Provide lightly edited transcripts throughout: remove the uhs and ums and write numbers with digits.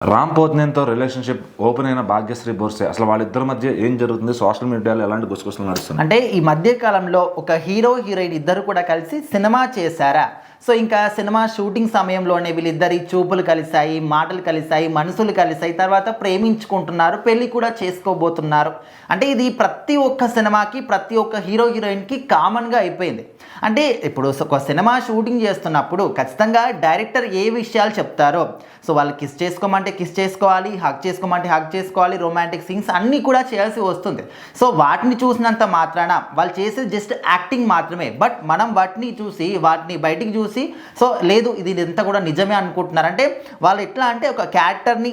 Ram పోత్నేనితో relationship open అయిన భాగ్యశ్రీ బోర్సే అసలు వాళ్ళిద్దరి మధ్య ఏం జరుగుతుంది? సోషల్ మీడియాలో ఎలాంటి గుసగుసలు నడుస్తున్నాయి? అంటే ఈ మధ్య కాలంలో ఒక హీరో హీరోయిన్ ఇద్దరు కూడా కలిసి సినిమా చేశారా? సో ఇంకా సినిమా షూటింగ్ సమయంలోనే వీళ్ళిద్దరి చూపులు కలిశాయి, మాటలు కలిశాయి, మనసులు కలిశాయి, తర్వాత ప్రేమించుకుంటున్నారు, పెళ్లి కూడా చేసుకోబోతున్నారు. అంటే ఇది ప్రతి ఒక్క సినిమాకి ప్రతి ఒక్క హీరో హీరోయిన్కి కామన్గా అయిపోయింది. అంటే ఇప్పుడు ఒక సినిమా షూటింగ్ చేస్తున్నప్పుడు ఖచ్చితంగా డైరెక్టర్ ఏ విషయాలు చెప్తారో, సో వాళ్ళు కిస్ చేసుకోమంటే కిస్ చేసుకోవాలి, హగ్ చేసుకోమంటే హగ్ చేసుకోవాలి, రొమాంటిక్ సీన్స్ అన్నీ కూడా చేయాల్సి వస్తుంది. సో వాటిని చూసినంత మాత్రాన వాళ్ళు చేసేది జస్ట్ యాక్టింగ్ మాత్రమే. బట్ మనం వాటిని చూసి వాటిని బయటికి చూసి సో లేదు ఇది ఇంత కూడా నిజమే అనుకుంటున్నారు. అంటే వాళ్ళు ఎట్లా అంటే ఒక క్యారెక్టర్ని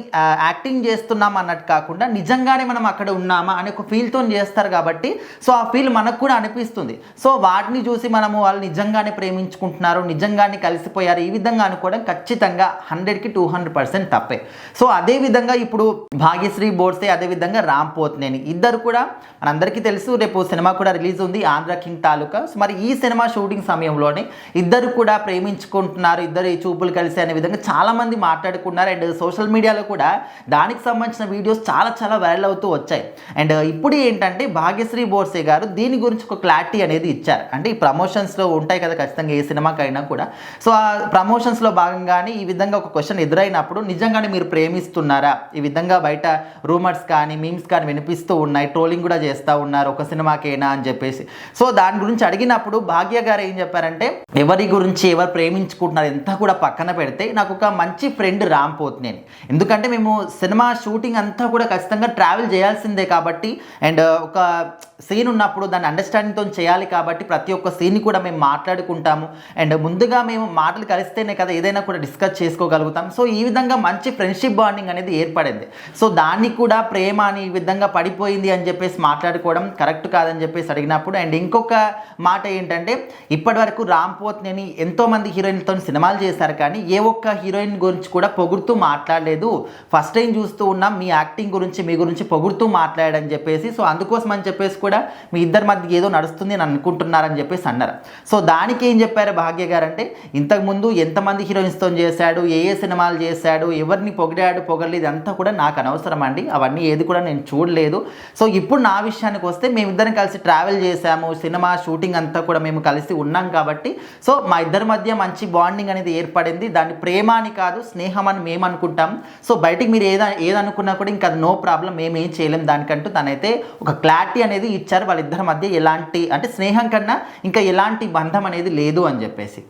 యాక్టింగ్ చేస్తున్నాం అన్నట్టు కాకుండా నిజంగానే మనం అక్కడ ఉన్నామా అనే ఒక ఫీల్తో చేస్తారు కాబట్టి సో ఆ ఫీల్ మనకు కూడా అనిపిస్తుంది. సో వాటిని చూసి మనము వాళ్ళు నిజంగానే ప్రేమించుకుంటున్నారు, నిజంగానే కలిసిపోయారు ఈ విధంగా అనుకోవడం ఖచ్చితంగా 100కి 200% తప్పే. సో అదేవిధంగా ఇప్పుడు భాగ్యశ్రీ బోర్సే, అదేవిధంగా రామ్ పోత్నేని ఇద్దరు కూడా మనందరికీ తెలుసు రేపు సినిమా కూడా రిలీజ్ ఉంది ఆంధ్ర కింగ్ తాలూకా. సో మరి ఈ సినిమా షూటింగ్ సమయంలోనే ఇద్దరు కూడా ప్రేమించుకుంటున్నారు, ఇద్దరు ఈ చూపులు కలిసి అనే విధంగా చాలామంది మాట్లాడుకున్నారు. అండ్ సోషల్ మీడియాలో కూడా దానికి సంబంధించిన వీడియోస్ చాలా వైరల్ అవుతూ వచ్చాయి. అండ్ ఇప్పుడు ఏంటంటే భాగ్యశ్రీ బోర్సే గారు దీని గురించి ఒక క్లారిటీ అనేది ఇచ్చారు. అంటే ఈ ప్రమోషన్స్లో ఉంటాయి కదా ఖచ్చితంగా ఏ సినిమాకైనా కూడా. సో ఆ ప్రమోషన్స్లో భాగంగానే ఈ విధంగా ఒక క్వశ్చన్ ఎదురైనప్పుడు నిజంగానే మీరు ప్రేమిస్తున్నారా, ఈ విధంగా బయట రూమర్స్ కానీ మీమ్స్ కానీ వినిపిస్తూ ఉన్నాయి, ట్రోలింగ్ కూడా చేస్తూ ఉన్నారు ఒక సినిమాకేనా అని చెప్పేసి. సో దాని గురించి అడిగినప్పుడు భాగ్య గారు ఏం చెప్పారంటే ఎవరి గురించి ఎవరు ప్రేమించుకుంటున్నారు ఎంత కూడా పక్కన పెడితే నాకు ఒక మంచి ఫ్రెండ్ రామ్ పోత్నేని. ఎందుకంటే మేము సినిమా షూటింగ్ అంతా కూడా ఖచ్చితంగా ట్రావెల్ చేయాల్సిందే కాబట్టి అండ్ ఒక సీన్ ఉన్నప్పుడు దాన్ని అండర్స్టాండింగ్తో చేయాలి కాబట్టి ప్రతి ఒక్క సీన్ని కూడా మేము మాట్లాడుకుంటాము. అండ్ ముందుగా మేము మాటలు కలిస్తేనే కదా ఏదైనా కూడా డిస్కస్ చేసుకోగలుగుతాం. సో ఈ విధంగా మంచి ఫ్రెండ్షిప్ బాండింగ్ అనేది ఏర్పడింది. సో దాన్ని కూడా ప్రేమ అని ఈ విధంగా పడిపోయింది అని చెప్పేసి మాట్లాడుకోవడం కరెక్ట్ కాదని చెప్పేసి అడిగినప్పుడు అండ్ ఇంకొక మాట ఏంటంటే ఇప్పటి వరకు రామ్ పోత్నేని ఎంతోమంది హీరోయిన్లతో సినిమాలు చేశారు కానీ ఏ ఒక్క హీరోయిన్ గురించి కూడా పొగుడుతూ మాట్లాడలేదు. ఫస్ట్ టైం చూస్తూ ఉన్నాం మీ యాక్టింగ్ గురించి మీ గురించి పొగుడుతూ మాట్లాడని చెప్పేసి. సో అందుకోసం అని చెప్పేసి కూడా మీ ఇద్దరి మధ్య ఏదో నడుస్తుంది అని అనుకుంటున్నారని చెప్పేసి అన్నారు. సో దానికి ఏం చెప్పారు భాగ్య గారు అంటే ఇంతకుముందు ఎంతమంది హీరోయిన్స్తో చేశాడు, ఏ సినిమాలు చేశాడు, ఎవరిని పొగిడాడు పొగలేదు అంతా కూడా నాకు అనవసరం అండి, అవన్నీ ఏది కూడా నేను చూడలేదు. సో ఇప్పుడు నా విషయానికి వస్తే మేమిద్దరం కలిసి ట్రావెల్ చేశాము, సినిమా షూటింగ్ అంతా కూడా మేము కలిసి ఉన్నాం కాబట్టి సో మా ఇద్దరి మధ్య మంచి బాండింగ్ అనేది ఏర్పడింది. దాన్ని ప్రేమ అని కాదు స్నేహం అని మేము అనుకుంటాం. సో బయటికి మీరు ఏదనుకున్నా కూడా ఇంకా అది నో ప్రాబ్లం, మేము ఏం చేయలేం దానికంటూ తనైతే ఒక క్లారిటీ అనేది ఇచ్చారు. వాళ్ళిద్దరి మధ్య ఎలాంటి అంటే స్నేహం కన్నా ఇంకా ఎలాంటి బంధం అనేది లేదు అని చెప్పేసి.